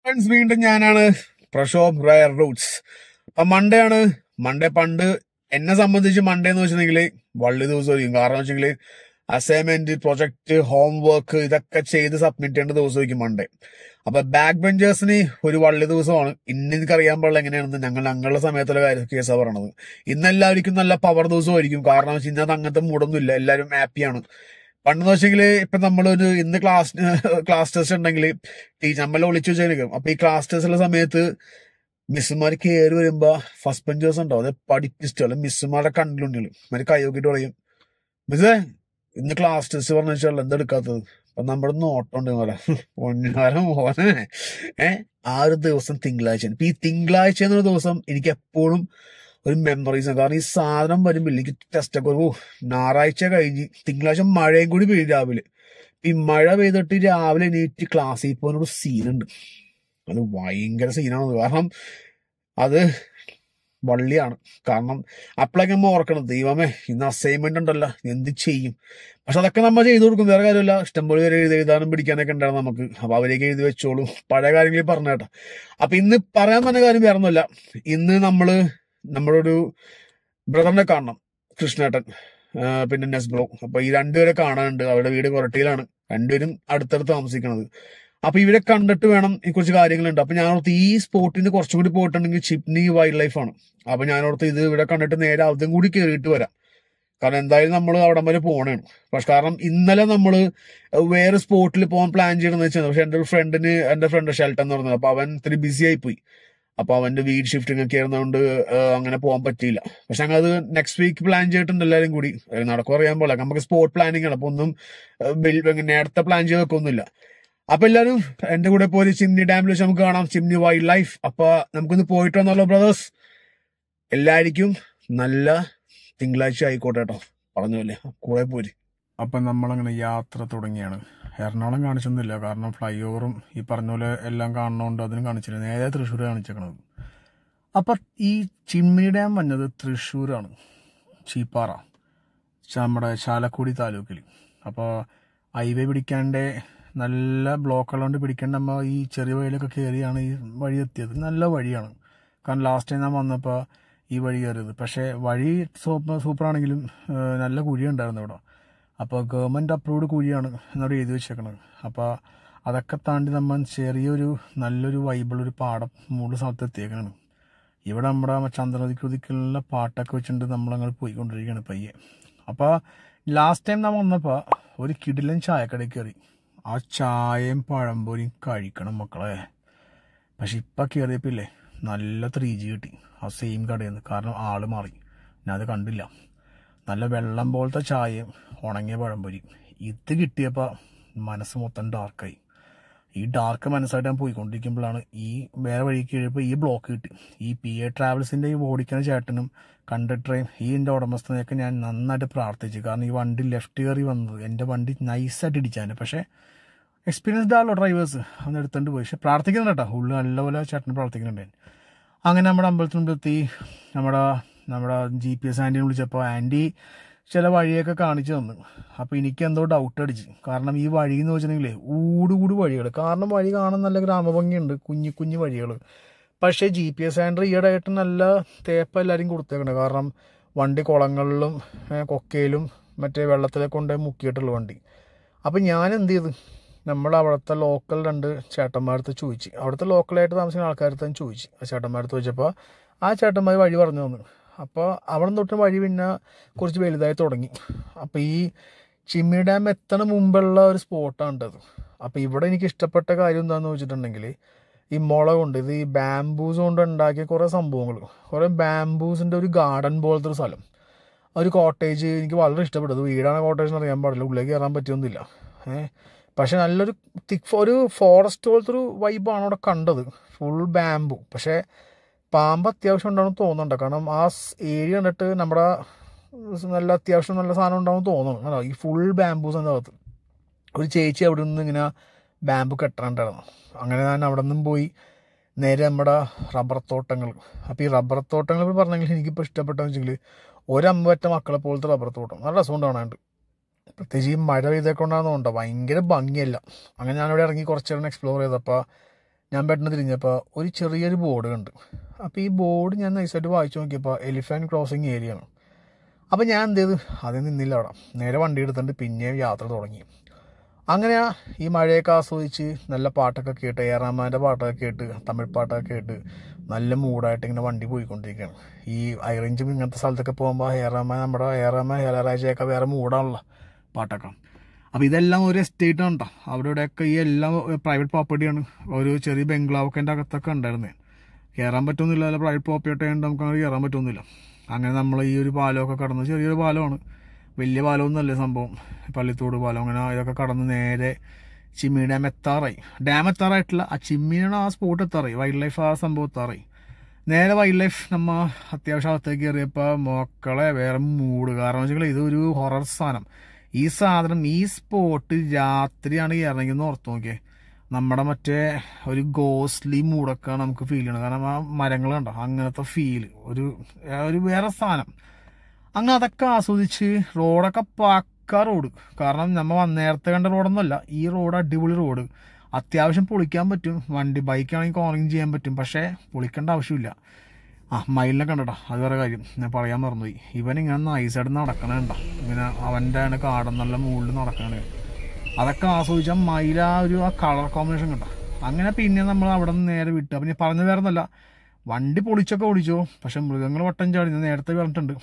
Friends വീണ്ടും ഞാനാണ് Prashobh rare Roots. അപ്പൊ മൺഡേ ആണ്. മൺഡേ പണ്ട് എന്നെ സംബന്ധിച്ച് മൺഡേ എന്ന് വെച്ചിട്ടുണ്ടെങ്കിൽ വള്ളി ദിവസമായിരിക്കും. കാരണം വെച്ചെങ്കിൽ അസൈൻമെന്റ്, പ്രൊജക്ട്, ഹോംവർക്ക് ഇതൊക്കെ ചെയ്ത് സബ്മിറ്റ് ചെയ്യേണ്ട ദിവസമായിരിക്കും മൺഡേ. അപ്പൊ ബാക്ക് ബെഞ്ചേഴ്സിന് ഒരു വള്ളി ദിവസമാണ്. ഇന്ന് എനിക്കറിയാൻ പാടില്ല എങ്ങനെയാണെന്ന്. ഞങ്ങളുടെ സമയത്തുള്ള കേസാണ് പറയണത്. ഇന്നെല്ലാവർക്കും നല്ല പവർ ദിവസമായിരിക്കും. കാരണം വെച്ച് കഴിഞ്ഞാൽ അങ്ങനത്തെ മൂടൊന്നും ഇല്ല, എല്ലാവരും ഹാപ്പിയാണ്. പണ്ടെന്ന് വെച്ചെങ്കിൽ ഇപ്പൊ നമ്മളൊരു ഇന്ന് ക്ലാസ് ടെസ്റ്റ് ഉണ്ടെങ്കിൽ ടീച്ചർ നമ്മളെ വിളിച്ചു വെച്ചേക്കും. അപ്പൊ ഈ ക്ലാസ് ടെസ്റ്റുള്ള സമയത്ത് മിസ്സുമാർ കയറി വരുമ്പോ ഫസ്റ്റ് ബെഞ്ചേഴ്സ് ഉണ്ടാവും, അത് പഠിപ്പിസ്റ്റ് അല്ല മിസ്സുമാരുടെ കണ്ടിലുണ്ടെങ്കിൽ അവര് കൈ നോക്കിയിട്ട് പറയും, മിസ്സേ ഇന്ന് ക്ലാസ് ടെസ്റ്റ് പറഞ്ഞു വെച്ചാൽ എന്തെടുക്കാത്തത്. അപ്പൊ നമ്മുടെ നോട്ടുണ്ട് പോലെ പൊന്നാരം മോനെ. ആ ഒരു ദിവസം തിങ്കളാഴ്ച. ഇപ്പൊ ഈ തിങ്കളാഴ്ച എന്നൊരു ദിവസം എനിക്ക് എപ്പോഴും ഒരു മെമ്മറീസ്. കാരണം ഈ സാധനം വരുമ്പോൾ എനിക്ക് ടെസ്റ്റൊക്കെ ഒരു ഞായറാഴ്ച കഴിഞ്ഞ് തിങ്കളാഴ്ച മഴയും കൂടി പെയ്യും രാവിലെ. ഈ മഴ പെയ്തിട്ട് രാവിലെ എണീറ്റ് ക്ലാസ്സിൽ പോകുന്നൊരു സീനുണ്ട്. അത് ഭയങ്കര സീനാണ്. കാരണം അത് വള്ളിയാണ്. കാരണം അപ്പോഴൊക്കെ നമ്മൾ ഓർക്കണം, ദൈവമേ ഇന്ന് അസൈൻമെന്റ് ഉണ്ടല്ലോ എന്ത് ചെയ്യും. പക്ഷെ അതൊക്കെ നമ്മൾ ചെയ്തു കൊടുക്കും, വേറെ കാര്യമില്ല. ഇഷ്ടംപോലെ പേര് എഴുതാനും പിടിക്കാനൊക്കെ ഉണ്ടായിരുന്നു നമുക്ക്. അപ്പൊ അവരേക്ക് എഴുതി വെച്ചോളൂ, പഴയ കാര്യങ്ങളിൽ പറഞ്ഞ കേട്ടോ. അപ്പൊ ഇന്ന് പറയാൻ തന്നെ കാര്യം വേറെ ഒന്നുമല്ല. ഇന്ന് നമ്മുടെ ഒരു ബ്രദറിനെ കാണണം, കൃഷ്ണേട്ടൻ, പിന്നെ നെസ്ബ്രോ. അപ്പൊ ഈ രണ്ടുപേരെ കാണാനുണ്ട്. അവരുടെ വീട് കൊരട്ടിയിലാണ്, രണ്ടുപേരും അടുത്തടുത്ത് താമസിക്കണത്. അപ്പൊ ഇവരെ കണ്ടിട്ട് വേണം ഈ കുറച്ച് കാര്യങ്ങളുണ്ട്. അപ്പൊ ഞാനോർത്ത് ഈ സ്പോട്ടിന് കുറച്ചുകൂടി പോയിട്ടുണ്ടെങ്കിൽ ചിപ്നി വൈൽഡ് ലൈഫാണ്. അപ്പൊ ഞാനോർത്ത് ഇത് ഇവിടെ കണ്ടിട്ട് നേരെ അതും കൂടി കയറിയിട്ട് വരാം. കാരണം എന്തായാലും നമ്മൾ അവിടം വരെ പോകണേണ്. പക്ഷെ കാരണം ഇന്നലെ നമ്മൾ വേറെ സ്പോട്ടിൽ പോകാൻ പ്ലാൻ ചെയ്യണമെന്ന് വെച്ചാൽ, പക്ഷെ എന്റെ ഫ്രണ്ട് ഷെൽട്ടൻ എന്ന് പറഞ്ഞത്, അപ്പൊ അവൻ ഇത്തിരി ബിസി ആയി പോയി. അപ്പൊ അവന്റെ വീട് ഷിഫ്റ്റിംഗ് ഒക്കെ ആയിരുന്നതുകൊണ്ട് അങ്ങനെ പോകാൻ പറ്റിയില്ല. പക്ഷെ ഞങ്ങൾ അത് നെക്സ്റ്റ് വീക്ക് പ്ലാൻ ചെയ്തിട്ടുണ്ട് എല്ലാവരും കൂടി. നടക്കും അറിയാൻ പോലെ നമുക്ക് സ്പോട്ട് പ്ലാനിങ് ആണ്. അപ്പൊ ഒന്നും നേരത്തെ പ്ലാൻ ചെയ്ത് വെക്കൊന്നുമില്ല. അപ്പൊ എല്ലാവരും എന്റെ കൂടെ പോയി ചിമ്നി ഡാമിൽ വെച്ച് നമുക്ക് കാണാം, ചിമ്നി വൈൽഡ് ലൈഫ്. അപ്പൊ നമുക്കൊന്ന് പോയിട്ട് വന്നല്ലോ ബ്രദേഴ്സ്. എല്ലാവർക്കും നല്ല തിങ്കളാഴ്ച ആയിക്കോട്ടെ കേട്ടോ, പറഞ്ഞല്ലേ കൂടെ പോര്. അപ്പൊ നമ്മളങ്ങനെ യാത്ര തുടങ്ങിയാണ്. എറണാകുളം കാണിച്ചൊന്നുമില്ല, കാരണം ഫ്ലൈ ഓവറും ഈ പറഞ്ഞ പോലെ എല്ലാം കാണണോണ്ട് അതിനും കാണിച്ചില്ല. നേരെ തൃശ്ശൂർ കാണിച്ചേക്കണത്. അപ്പൊ ഈ ചിമ്മിനി ഡാം വന്നത് തൃശ്ശൂരാണ്, ചീപ്പാറ, നമ്മുടെ ചാലക്കുടി താലൂക്കിൽ. അപ്പോൾ ഹൈവേ പിടിക്കാണ്ട് നല്ല ബ്ലോക്കുള്ളതുകൊണ്ട് പിടിക്കേണ്ട നമ്മൾ ഈ ചെറിയ വഴിയിലൊക്കെ കയറിയാണ് ഈ വഴി എത്തിയത്. നല്ല വഴിയാണ്. കാരണം ലാസ്റ്റ് ടൈം ഞാൻ വന്നപ്പോൾ ഈ വഴി കയറിയത്. പക്ഷേ വഴി സൂപ്പറാണെങ്കിലും നല്ല കുഴിയുണ്ടായിരുന്നു ഇവിടെ. അപ്പോൾ ഗവൺമെൻറ് അപ്രൂവ്ഡ് കുഴിയാണ് എന്നോട് എഴുതി വെച്ചേക്കണത്. അപ്പോൾ അതൊക്കെ താണ്ടി നമ്മൾ ചെറിയൊരു നല്ലൊരു വൈബിളൊരു പാടം മൂന്ന് സ്ഥലത്ത് എത്തിയേക്കാണ്. ഇവിടെ നമ്മുടെ ചന്ദ്രനദിക്കുതിക്കുള്ള പാട്ടൊക്കെ വെച്ചിട്ട് നമ്മളങ്ങനെ പോയിക്കൊണ്ടിരിക്കുകയാണ് പയ്യെ. അപ്പോൾ ലാസ്റ്റ് ടൈം നമ്മൾ വന്നപ്പോൾ ഒരു കിടിലൻ ചായക്കടയിൽ കയറി. ആ ചായയും പഴംപൊരിയും കഴിക്കണം മക്കളെ. പക്ഷെ ഇപ്പം കയറിയപ്പില്ലേ നല്ല 3G കിട്ടി ആ സെയിം കടയിൽ നിന്ന്. കാരണം ആള് മാറി, ഞാൻ അത് കണ്ടില്ല. നല്ല വെള്ളം പോലത്തെ ചായയും ഉണങ്ങിയ പഴംപൊരി. ഇത് കിട്ടിയപ്പോൾ മനസ്സ് മൊത്തം ഡാർക്കായി. ഈ ഡാർക്ക് മനസ്സായിട്ട് ഞാൻ പോയിക്കൊണ്ടിരിക്കുമ്പോഴാണ് ഈ വേറെ വഴിക്ക് കഴിയുമ്പോൾ ഈ ബ്ലോക്ക് കിട്ടി. ഈ PA ട്രാവൽസിൻ്റെ ഈ ഓടിക്കുന്ന ചേട്ടനും കണ്ടക്ടറേയും എൻ്റെ ഉടമസ്ഥനെയൊക്കെ ഞാൻ നന്നായിട്ട് പ്രാർത്ഥിച്ചു. കാരണം ഈ വണ്ടി ലെഫ്റ്റ് കയറി വന്നത് എൻ്റെ വണ്ടി നൈസായിട്ട് ഇടിച്ചാണ്. പക്ഷേ എക്സ്പീരിയൻസ്ഡ് ആണല്ലോ ഡ്രൈവേഴ്സ്, അന്ന് എടുത്തുകൊണ്ട് പോയി. പക്ഷെ പ്രാർത്ഥിക്കുന്നുണ്ട് കേട്ടോ, ഉള്ളിൽ നല്ലപോലെ ചേട്ടൻ പ്രാർത്ഥിക്കുന്നുണ്ട്. അങ്ങനെ നമ്മുടെ അമ്പലത്തിന് മുമ്പെത്തി. നമ്മുടെ GPS ആൻറ്റിനെ വിളിച്ചപ്പോൾ ആൻറ്റി ചില വഴിയൊക്കെ കാണിച്ചു തന്നു. അപ്പോൾ എനിക്ക് എന്തോ ഡൗട്ട് അടിച്ച്. കാരണം ഈ വഴി എന്ന് വെച്ചിട്ടുണ്ടെങ്കിൽ ഊടുകൂട് വഴികൾ. കാരണം വഴി കാണാൻ നല്ല ഗ്രാമഭംഗിയുണ്ട്, കുഞ്ഞു കുഞ്ഞു വഴികൾ. പക്ഷേ GPS ആൻഡ്രി ഈയിടെയായിട്ട് നല്ല തേപ്പ എല്ലാവരും കൊടുത്തേക്കണേ. കാരണം വണ്ടി കുളങ്ങളിലും കൊക്കയിലും മറ്റേ വെള്ളത്തിലൊക്കെ കൊണ്ടുപോയി മുക്കിയിട്ടുള്ള വണ്ടി. അപ്പം ഞാൻ എന്ത് ചെയ്തു, നമ്മൾ അവിടുത്തെ ലോക്കൽ 2 ചേട്ടന്മാരടുത്ത് ചോദിച്ചു. അവിടുത്തെ ലോക്കലായിട്ട് താമസിക്കുന്ന ആൾക്കാരടുത്ത് ചോദിച്ചു. ആ ചേട്ടന്മാരടുത്ത് ചോദിച്ചപ്പോൾ ആ ചേട്ടന്മാർ വഴി പറഞ്ഞു തന്നു. അപ്പോൾ അവിടെ തൊട്ട് വഴി പിന്നെ കുറച്ച് വലുതായി തുടങ്ങി. അപ്പോൾ ഈ ചിമ്മിനി ഡാം എത്തണ മുമ്പുള്ള ഒരു സ്പോട്ടാണിട്ടത്. അപ്പോൾ ഇവിടെ എനിക്ക് ഇഷ്ടപ്പെട്ട കാര്യം എന്താണെന്ന് വെച്ചിട്ടുണ്ടെങ്കിൽ ഈ മുള കൊണ്ട്, ഇത് ഈ ബാംബൂസ് കൊണ്ട് ഉണ്ടാക്കിയ കുറേ സംഭവങ്ങൾ, കുറേ ബാംബൂസിൻ്റെ ഒരു ഗാർഡൻ പോലത്തെ ഒരു സ്ഥലം, ഒരു കോട്ടേജ് എനിക്ക് വളരെ ഇഷ്ടപ്പെട്ടത്. വീടാണ് കോട്ടേജ് എന്ന് അറിയാൻ പാടില്ല, ഉള്ളിലേക്ക് കയറാൻ പറ്റിയൊന്നുമില്ല. പക്ഷെ നല്ലൊരു ഒരു ഫോറസ്റ്റ് പോലത്തെ ഒരു വൈബാണ് അവിടെ കണ്ടത്, ഫുൾ ബാംബു. പക്ഷേ പാമ്പ് അത്യാവശ്യം ഉണ്ടാവും തോന്നുന്നുണ്ട്. കാരണം ആ ഏരിയ കണ്ടിട്ട് നമ്മുടെ നല്ല അത്യാവശ്യം നല്ല സാധനം ഉണ്ടാവും തോന്നുന്നു. അല്ലോ ഈ ഫുൾ ബാംബൂസിൻ്റെ അകത്ത് ഒരു ചേച്ചി അവിടെ നിന്ന് ഇങ്ങനെ ബാംബു കെട്ടാണ്ടായിരുന്നു. അങ്ങനെ ഞാൻ അവിടെ നിന്നും പോയി നേരെ നമ്മുടെ റബ്ബർ തോട്ടങ്ങൾ. അപ്പോൾ ഈ റബ്ബർ തോട്ടങ്ങൾ പറഞ്ഞെങ്കിൽ എനിക്കിപ്പോൾ ഇഷ്ടപ്പെട്ടതെന്ന് വെച്ചെങ്കിൽ ഒരമ്പറ്റ മക്കളെ പോലത്തെ റബ്ബർ തോട്ടം, നല്ല രസം കാണാനുണ്ട്. പ്രത്യേകിച്ച് ഈ മഴ പെയ്തൊക്കെ ഉണ്ടാകുന്നതുകൊണ്ടോ ഭയങ്കര ഭംഗിയല്ല. അങ്ങനെ ഞാനിവിടെ ഇറങ്ങി കുറച്ച് നേരം എക്സ്പ്ലോർ ചെയ്തപ്പോൾ ഞാൻ പെട്ടെന്ന് തിരിഞ്ഞപ്പോൾ ഒരു ചെറിയൊരു ബോർഡ് കണ്ട്. അപ്പോൾ ഈ ബോർഡ് ഞാൻ നൈസായിട്ട് വായിച്ചു നോക്കിയപ്പോൾ എലിഫന്റ് ക്രോസിങ് ഏരിയ ആണ്. അപ്പോൾ ഞാൻ എന്ത് ചെയ്തു, അതിൽ നിന്നില്ല, അവിടെ നേരെ വണ്ടി എടുത്തിട്ട് പിന്നെയും യാത്ര തുടങ്ങി. അങ്ങനെ ഈ മഴയൊക്കെ ആസ്വദിച്ച് നല്ല പാട്ടൊക്കെ കേട്ട്, എ ആർ റഹ്മാൻ്റെ പാട്ടൊക്കെ കേട്ട്, തമിഴ് പാട്ടൊക്കെ കേട്ട് നല്ല മൂഡായിട്ട് ഇങ്ങനെ വണ്ടി പോയിക്കൊണ്ടിരിക്കുകയാണ്. ഈ ഐറേഞ്ചും ഇങ്ങനത്തെ സ്ഥലത്തൊക്കെ പോകുമ്പോൾ നമ്മുടെ എ ആർ റഹ്മാൻ ഇളയരാജയൊക്കെ വേറെ മൂഡാണല്ലോ പാട്ടൊക്കെ. അപ്പോൾ ഇതെല്ലാം ഒരു എസ്റ്റേറ്റ് ആണ് കേട്ടോ. അവിടെ ഇവിടെയൊക്കെ ഈ എല്ലാം പ്രൈവറ്റ് പ്രോപ്പർട്ടിയാണ്. ഒരു ചെറിയ ബംഗ്ലാവൊക്കെ എൻ്റെ അകത്തൊക്കെ ഉണ്ടായിരുന്നേ. കയറാൻ പറ്റുന്നില്ല, അല്ല പ്രൈവറ്റ് പ്രോപ്പർട്ടി ആയതുകൊണ്ട് നമുക്ക് അങ്ങനെ കയറാൻ പറ്റുന്നില്ല. അങ്ങനെ നമ്മൾ ഈ ഒരു പാലമൊക്കെ കടന്ന്, ചെറിയൊരു പാലമാണ്, വലിയ പാലമൊന്നുമല്ലേ സംഭവം, പള്ളിത്തോട് പാലം. അങ്ങനെ ഇതൊക്കെ കടന്ന് നേരെ ചിമ്മി ഡാം എത്താറായി. ഡാം എത്താറായിട്ടില്ല, ആ ചിമ്മിയാണ് ആ സ്പോട്ട് എത്താറായി, വൈൽഡ് ലൈഫ് ആ സംഭവം എത്താറായി. നേരെ വൈൽഡ് ലൈഫ് നമ്മ അത്യാവശ്യം അകത്തേക്ക് കയറിയപ്പോൾ മക്കളെ വേറെ മൂഡ്. കാരണം വെച്ചാൽ ഇതൊരു ഹൊറർ സാധനം. ഈ സാധനം, ഈ സ്പോട്ട് രാത്രിയാണ് ഇറങ്ങിയെന്ന് ഓർത്ത് നോക്കിയേ, നമ്മുടെ മറ്റേ ഒരു ഗോസ്ലി മൂടൊക്കെ നമുക്ക് ഫീൽ ചെയ്യണം. കാരണം ആ മരങ്ങൾ കണ്ടോ, അങ്ങനത്തെ ഫീൽ, ഒരു വേറെ സാധനം. അങ്ങനെ അതൊക്കെ ആസ്വദിച്ച് റോഡൊക്കെ പക്ക റോഡ്. കാരണം നമ്മൾ നേരത്തെ കണ്ട റോഡൊന്നുമല്ല, ഈ റോഡ് അടിപൊളി റോഡ്. അത്യാവശ്യം പൊളിക്കാൻ പറ്റും, വണ്ടി ബൈക്കാണെങ്കിൽ കോർണിങ് ചെയ്യാൻ പറ്റും, പക്ഷേ പൊളിക്കേണ്ട ആവശ്യമില്ല. മയിലിനെ കണ്ടോ, അത് വേറെ കാര്യം ഞാൻ പറയാൻ മറന്നുപോയി. ഇവനിങ്ങനെ നൈസായിട്ട് നടക്കണേണ്ട, ഇങ്ങനെ അവൻ്റെ ആണ് കാടൻ നല്ല മുകളിൽ നടക്കണേ. അതൊക്കെ ആസ്വദിച്ചാൽ മയില ആ കളർ കോമ്പിനേഷൻ കണ്ടോ. അങ്ങനെ പിന്നെ നമ്മൾ അവിടെ നിന്ന് നേരെ വിട്ടു. അപ്പം ഞാൻ പറഞ്ഞു വേറൊന്നുമല്ല, വണ്ടി പൊളിച്ചൊക്കെ ഓടിച്ചോ, പക്ഷെ മൃഗങ്ങൾ വട്ടം ചാടി. ഞാൻ നേരത്തെ പറഞ്ഞിട്ടുണ്ട്,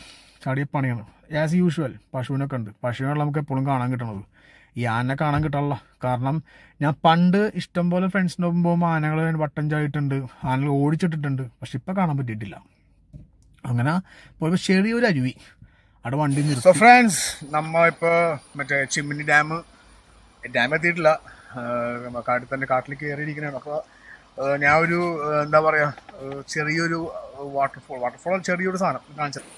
ചാടിയ പണിയാണ്. ആസ് യൂഷ്വൽ പശുവിനൊക്കെ ഉണ്ട്. പശുവിനുള്ള നമുക്ക് എപ്പോഴും കാണാൻ കിട്ടണത്, ഈ ആനനെ കാണാൻ കിട്ടാനുള്ള. കാരണം ഞാൻ പണ്ട് ഇഷ്ടം പോലെ ഫ്രണ്ട്സിൻ്റെ ഒപ്പം പോകുമ്പോൾ ആനകൾ വട്ടം ചാടിയിട്ടുണ്ട്, ആനകൾ ഓടിച്ചിട്ടിട്ടുണ്ട്, പക്ഷെ ഇപ്പം കാണാൻ പറ്റിയിട്ടില്ല. അങ്ങനെ പോയപ്പോൾ ചെറിയൊരു അരുവി അവിടെ വണ്ടി നിർത്തി. സോ ഫ്രണ്ട്സ്, നമ്മ ഇപ്പോൾ മറ്റേ ചിമ്മിനി ഡാം എത്തിയിട്ടില്ല, കാട്ടിൽ കയറിയിരിക്കുന്നതാണ്. അപ്പോൾ ഞാൻ ഒരു എന്താ പറയുക, ചെറിയൊരു വാട്ടർഫോൾ ചെറിയൊരു സാധനം കാണിച്ചത്.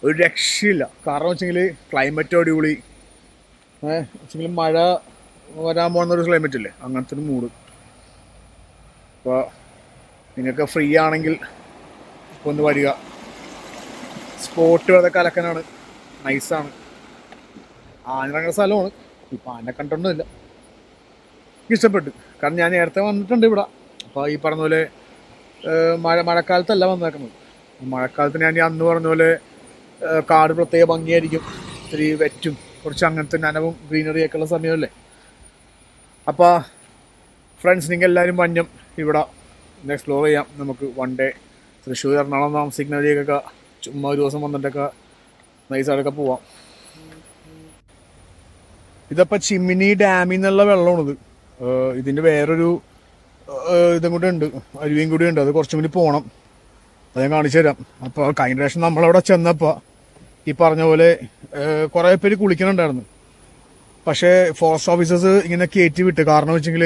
ഒരു രക്ഷയില്ല. കാരണം വെച്ചെങ്കിൽ ക്ലൈമറ്റ് അടിപൊളി, വെച്ചെങ്കിൽ മഴ വരാൻ പോകുന്നൊരു ക്ലൈമറ്റ് ഇല്ലേ, അങ്ങനത്തെ ഒരു മൂഡ്. അപ്പോൾ നിങ്ങൾക്ക് ഫ്രീ ആണെങ്കിൽ ഒന്ന് വരിക. സ്പോട്ട് അതൊക്കെ കലക്കനാണ്, നൈസാണ്. ആനിറങ്ങുന്ന സ്ഥലമാണ്. ഇപ്പം ആനെ കണ്ടൊന്നുമില്ല, ഇഷ്ടപ്പെട്ടു. കാരണം ഞാൻ നേരത്തെ വന്നിട്ടുണ്ട് ഇവിടെ. അപ്പോൾ ഈ പറഞ്ഞ പോലെ മഴക്കാലത്തല്ല വന്നേക്കുന്നത്. മഴക്കാലത്ത് ഞാൻ അന്ന് പറഞ്ഞ പോലെ കാട് പ്രത്യേക ഭംഗിയായിരിക്കും, ഇത്തിരി വെറ്റും കുറച്ച് അങ്ങനത്തെ നനവും ഗ്രീനറിയൊക്കെ ഉള്ള സമയമല്ലേ. അപ്പോൾ ഫ്രണ്ട്സ്, നിങ്ങൾ എല്ലാവരും മഞ്ഞം ഇവിടെ ഒന്ന് എക്സ്പ്ലോർ ചെയ്യാം. നമുക്ക് വൺ ഡേ തൃശ്ശൂർ എറണാകുളം താമസിക്കുന്നവരെയൊക്കെ ചുമ്മാ ഒരു ദിവസം വന്നിട്ടൊക്കെ നൈസായിട്ടൊക്കെ പോവാം. ഇതിപ്പോൾ ചിമ്മിനി ഡാമിൽ നിന്നുള്ള വെള്ളമാണിത്. ഇതിൻ്റെ വേറൊരു ഇതും കൂടെ ഉണ്ട്, അരുവിയും കൂടി ഉണ്ട്. അത് കുറച്ചും കൂടി പോകണം, അത് ഞാൻ കാണിച്ചു തരാം. അപ്പോൾ കഴിഞ്ഞ പ്രാവശ്യം നമ്മളവിടെ ചെന്നപ്പോൾ ഈ പറഞ്ഞ പോലെ കുറേ പേര് കുളിക്കണുണ്ടായിരുന്നു. പക്ഷേ ഫോറസ്റ്റ് ഓഫീസേഴ്സ് ഇങ്ങനെ കയറ്റി വിട്ട്. കാരണം വെച്ചെങ്കിൽ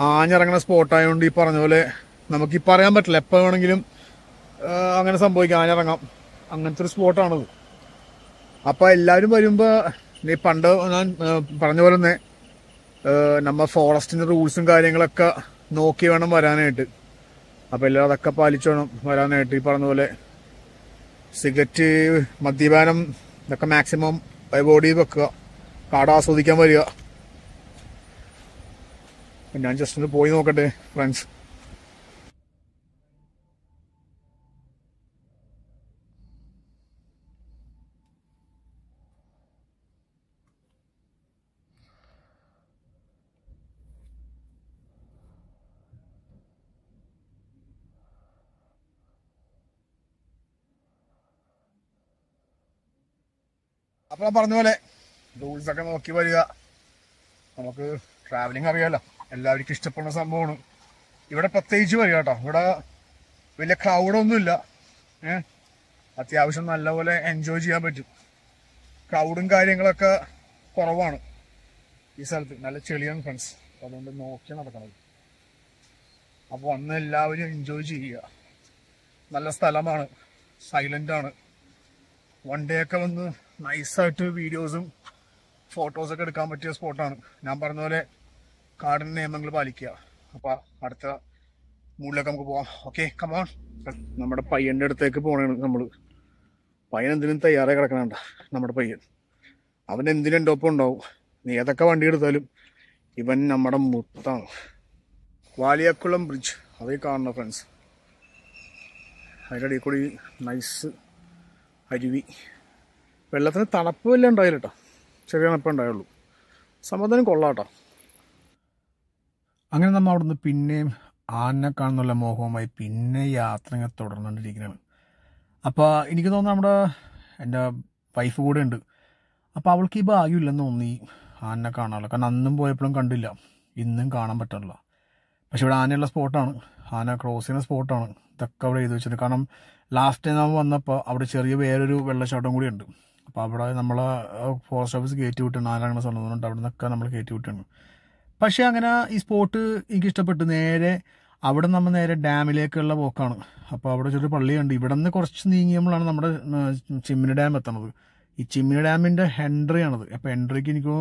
ആഞ്ഞിറങ്ങുന്ന സ്പോട്ടായതുകൊണ്ട് ഈ പറഞ്ഞ പോലെ നമുക്കീ പറയാൻ പറ്റില്ല, എപ്പോൾ വേണമെങ്കിലും അങ്ങനെ സംഭവിക്കാം, ആഞ്ഞിറങ്ങാം. അങ്ങനത്തെ ഒരു സ്പോട്ടാണത്. അപ്പോൾ എല്ലാവരും വരുമ്പോൾ ഈ പണ്ട് ഞാൻ പറഞ്ഞ പോലെ തന്നെ നമ്മൾ ഫോറസ്റ്റിൻ്റെ റൂൾസും കാര്യങ്ങളൊക്കെ നോക്കി വേണം വരാനായിട്ട്. അപ്പോൾ എല്ലാവരും അതൊക്കെ പാലിച്ചു വേണം വരാനായിട്ട്. ഈ പറഞ്ഞ പോലെ സിഗരറ്റ്, മദ്യപാനം ഇതൊക്കെ മാക്സിമം അവോയ്ഡ് വെക്കുക, കാട് ആസ്വദിക്കാൻ വരിക. ഞാൻ ജസ്റ്റ് ഒന്ന് പോയി നോക്കട്ടെ ഫ്രണ്ട്സ്. അപ്പോൾ പറഞ്ഞ പോലെ റൂൾസൊക്കെ നോക്കി വരിക. നമുക്ക് ട്രാവലിംഗ് അറിയാമല്ലോ, എല്ലാവർക്കും ഇഷ്ടപ്പെടുന്ന സംഭവമാണ്. ഇവിടെ പ്രത്യേകിച്ച് വരിക കേട്ടോ. ഇവിടെ വലിയ ക്രൗഡൊന്നുമില്ല, അത്യാവശ്യം നല്ലപോലെ എൻജോയ് ചെയ്യാൻ പറ്റും. ക്രൗഡും കാര്യങ്ങളൊക്കെ കുറവാണ് ഈ സ്ഥലത്ത്. നല്ല ചെളിയാണ് ഫ്രണ്ട്സ്, അതുകൊണ്ട് നോക്കി നടക്കണത്. അപ്പോൾ വന്ന് എല്ലാവരും എൻജോയ് ചെയ്യുക. നല്ല സ്ഥലമാണ്, സൈലൻ്റാണ്. വൺ ഡേ ഒക്കെ വന്ന് നൈസായിട്ട് വീഡിയോസും ഫോട്ടോസൊക്കെ എടുക്കാൻ പറ്റിയ സ്പോട്ടാണ്. ഞാൻ പറഞ്ഞ പോലെ കാടിൻ്റെ നിയമങ്ങൾ പാലിക്കുക. അപ്പോൾ അടുത്ത മൂഡിലൊക്കെ നമുക്ക് പോവാം. Okay, come on. നമ്മുടെ പയ്യൻ്റെ അടുത്തേക്ക് പോകണതാണ് നമ്മൾ. പയ്യൻ എന്തിനും തയ്യാറായി കിടക്കണണ്ട. നമ്മുടെ പയ്യൻ, അവൻ എന്തിനും എൻ്റെ ഒപ്പം ഉണ്ടാവും. നീ ഏതൊക്കെ വണ്ടി എടുത്താലും ഇവൻ നമ്മുടെ മുത്താണ്. വാലിയക്കുളം ബ്രിഡ്ജ് അതേ കാണുന്ന ഫ്രണ്ട്സ്. അതിൻ്റെ ഇടയിൽ കൂടി നൈസ് അരുവി. വെള്ളത്തിന് തണുപ്പ് വല്ല ഉണ്ടായില്ല കേട്ടോ, ചെറിയ തണുപ്പേ ഉണ്ടായുള്ളൂ. സമാധാനം കൊള്ളാം കേട്ടോ. അങ്ങനെ നമ്മൾ അവിടെ നിന്ന് പിന്നെയും ആനെ കാണുന്നുള്ള മോഹവുമായി പിന്നെ യാത്ര ഇങ്ങനെ തുടർന്നുകൊണ്ടിരിക്കുകയാണ്. അപ്പോൾ എനിക്ക് തോന്നുന്നു എൻ്റെ വൈഫ് കൂടെ ഉണ്ട്. അപ്പോൾ അവൾക്ക് ഈ ഭാഗ്യമില്ലെന്ന് തോന്നി ആനെ കാണാനുള്ള. കാരണം അന്നും പോയപ്പോഴും കണ്ടില്ല, ഇന്നും കാണാൻ പറ്റില്ല. പക്ഷെ ഇവിടെ ആനയുള്ള സ്പോട്ടാണ്, ആന ക്രോസ് ചെയ്യുന്ന സ്പോട്ടാണ്. ഇതൊക്കെ അവിടെ എഴുതി വെച്ചിട്ടുണ്ട്. കാരണം ലാസ്റ്റ് ടൈം നമ്മൾ വന്നപ്പോൾ അവിടെ ചെറിയ വേറൊരു വെള്ളച്ചാട്ടം കൂടി ഉണ്ട്. അപ്പോൾ അവിടെ നമ്മളെ ഫോറസ്റ്റ് ഓഫീസ് കയറ്റി വിട്ടാണ്. ആനകളുടെ സ്ഥലങ്ങളുണ്ട്, അവിടെ നിന്നൊക്കെ നമ്മൾ കയറ്റി വിട്ടാണ്. പക്ഷേ അങ്ങനെ ഈ സ്പോട്ട് എനിക്ക് ഇഷ്ടപ്പെട്ടു. നേരെ അവിടെ നമ്മൾ നേരെ ഡാമിലേക്കുള്ള പോക്കാണ്. അപ്പോൾ അവിടെ ചെറിയ പള്ളിയുണ്ട്. ഇവിടെ നിന്ന് കുറച്ച് നീങ്ങിയപ്പോഴാണ് നമ്മുടെ ചിമ്മിനി ഡാം എത്തണത്. ഈ ചിമ്മിനി ഡാമിൻ്റെ എൻട്രി ആണത്. അപ്പോൾ എൻട്രിക്ക് എനിക്ക്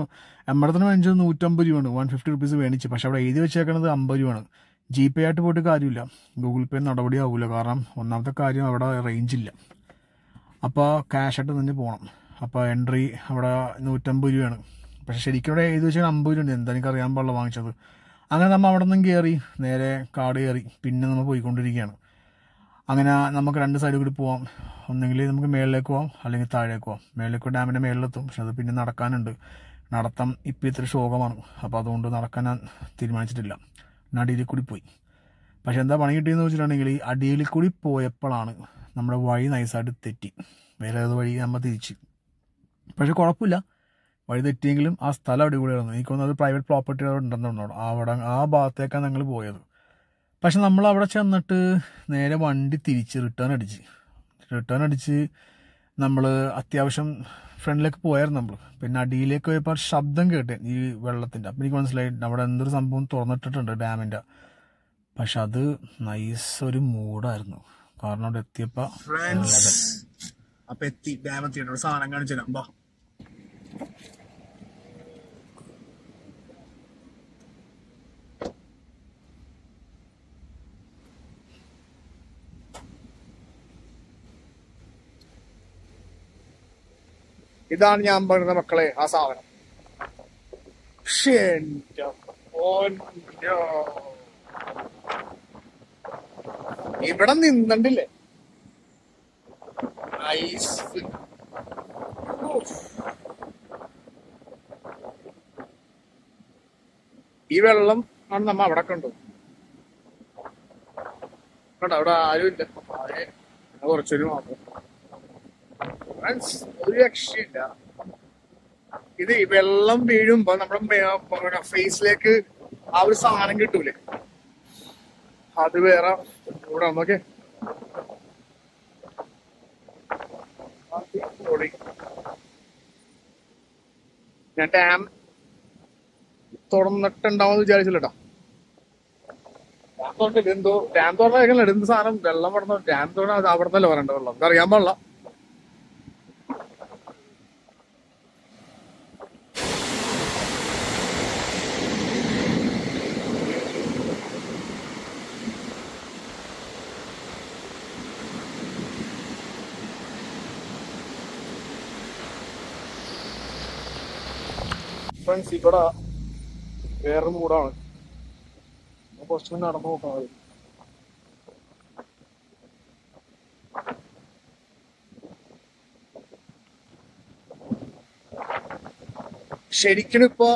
എമ്മടത്തിന് മേടിച്ചത് 150 രൂപയാണ്, 150 റുപ്പീസ് മേടിച്ച്. പക്ഷെ അവിടെ എഴുതി വെച്ചേക്കണത് 50 രൂപയാണ്. ജി പേ ആയിട്ട് പോയിട്ട് കാര്യമില്ല, ഗൂഗിൾ പേ നടപടി ആവില്ല. കാരണം ഒന്നാമത്തെ കാര്യം അവിടെ റേഞ്ചില്ല. അപ്പോൾ ക്യാഷായിട്ട് തന്നെ പോകണം. അപ്പോൾ എൻട്രി അവിടെ 150 രൂപയാണ്. പക്ഷെ ശരിക്കും അവിടെ എഴുതി വെച്ചാൽ 50 രൂപയുണ്ട്. എന്താ എനിക്ക് അറിയാൻ പാടില്ല വാങ്ങിച്ചത്. അങ്ങനെ നമ്മൾ അവിടെ നിന്നും കയറി നേരെ കാട് കയറി പിന്നെ നമ്മൾ പോയിക്കൊണ്ടിരിക്കുകയാണ്. അങ്ങനെ നമുക്ക് 2 സൈഡിൽ കൂടി പോവാം. ഒന്നെങ്കിൽ നമുക്ക് മേളിലേക്ക് പോവാം, അല്ലെങ്കിൽ താഴേക്ക് പോവാം. മേളിലേക്ക് ഡാമിൻ്റെ മേളിലെത്തും. പക്ഷെ അത് പിന്നെ നടക്കാനുണ്ട്. നടത്തം ഇപ്പം ഇത്തിരി ശോകമാണ്. അപ്പോൾ അതുകൊണ്ട് നടക്കാൻ ഞാൻ തീരുമാനിച്ചിട്ടില്ല. അടിയിൽ കൂടി പോയി. പക്ഷെ എന്താ പണി കിട്ടിയെന്ന് വെച്ചിട്ടുണ്ടെങ്കിൽ ഈ അടിയിൽ കൂടി പോയപ്പോഴാണ് നമ്മുടെ വഴി നൈസായിട്ട് തെറ്റി. വേറെ ഏത് വഴി നമ്മൾ തിരിച്ച്. പക്ഷെ കുഴപ്പമില്ല, വഴി തെറ്റിയെങ്കിലും ആ സ്ഥലം അടിപൊളിയായിരുന്നു. എനിക്കൊന്നും അത് പ്രൈവറ്റ് പ്രോപ്പർട്ടി അവിടെ ഉണ്ടെന്നുണ്ടോ, അവിടെ ആ ഭാഗത്തേക്കാണ് ഞങ്ങൾ പോയത്. പക്ഷെ നമ്മൾ അവിടെ ചെന്നിട്ട് നേരെ വണ്ടി തിരിച്ച് റിട്ടേൺ അടിച്ച് നമ്മൾ അത്യാവശ്യം ഫ്രണ്ടിലേക്ക് പോയായിരുന്നു നമ്മൾ. പിന്നെ അടിയിലേക്ക് പോയപ്പോൾ ശബ്ദം കേട്ടേ ഈ വെള്ളത്തിൻ്റെ. അപ്പം എനിക്ക് മനസ്സിലായി അവിടെ എന്തൊരു സംഭവം തുറന്നിട്ടിട്ടുണ്ട് ഡാമിൻ്റെ. പക്ഷെ അത് നൈസ് ഒരു മൂടായിരുന്നു. കാരണം അവിടെ എത്തിയപ്പോൾ എത്തി ഡാം എത്തിയിട്ട് സാധനം കാണിച്ചു തരാം. ഇതാണ് ഞാൻ പറയുന്ന മക്കളെ ആ സാധനം. ഇവിടെ നിന്നില്ലേ ഈ വെള്ളം ആണ് നമ്മ അവിടെ കണ്ടു. കേട്ടോ അവിടെ ആരുമില്ല, കുറച്ചൊരു മാത്രം. ഒരു രക്ഷയില്ല. ഇത് വെള്ളം വീഴുമ്പോ നമ്മുടെ ഫേസിലേക്ക് ആ ഒരു സാധനം കിട്ടൂലേ, അത് വേറെ ഇവിടെ നോക്കേ. ഞാൻ ഡാം തുറന്നിട്ടുണ്ടാവുമെന്ന് വിചാരിച്ചില്ലട്ടോ. എന്തോ ഡാം തുറന്ന എന്ത് സാധനം വെള്ളം പടന്നു. ഡാം തുറന്ന അത് അവിടെ നിന്നല്ലേ പറയണ്ട വെള്ളം, അത് അറിയാൻ പാടില്ല. ഫ്രണ്ട്സ് ഇവിടെ വേറൊരു മൂടാണ്. കുറച്ചും നടന്നു നോക്കാൻ മതി. ശരിക്കും ഇപ്പൊ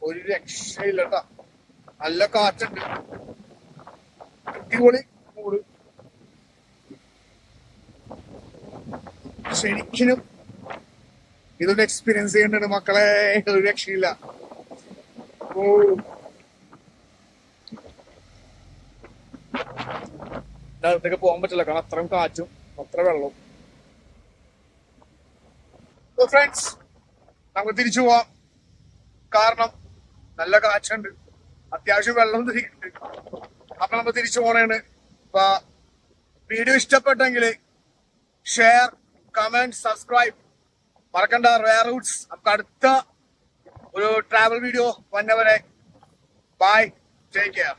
ഒരു രക്ഷയില്ല കേട്ടാ. നല്ല കാറ്റുണ്ട്, അടിപൊളി മൂട്. ശരിക്കും ഇതൊന്ന് എക്സ്പീരിയൻസ് ചെയ്യേണ്ടത് മക്കളെ, ഒരു രക്ഷയില്ല. അടുത്തേക്ക് പോകാൻ പറ്റില്ല, കാരണം അത്രയും കാറ്റും അത്ര വെള്ളവും. ഫ്രണ്ട്സ് നമുക്ക് തിരിച്ചു പോവാം, കാരണം നല്ല കാറ്റുണ്ട്, അത്യാവശ്യം വെള്ളം തിരിക്കുന്നുണ്ട്. അപ്പൊ നമ്മൾ തിരിച്ചു പോണേണ്. അപ്പൊ വീഡിയോ ഇഷ്ടപ്പെട്ടെങ്കിൽ ഷെയർ, കമന്റ്, സബ്സ്ക്രൈബ് മറക്കണ്ട. റയർ റൂട്ട്സ് നമുക്ക് അടുത്ത ഒരു ട്രാവൽ വീഡിയോ വന്നവരെ ബൈ, ടേക്ക് കെയർ.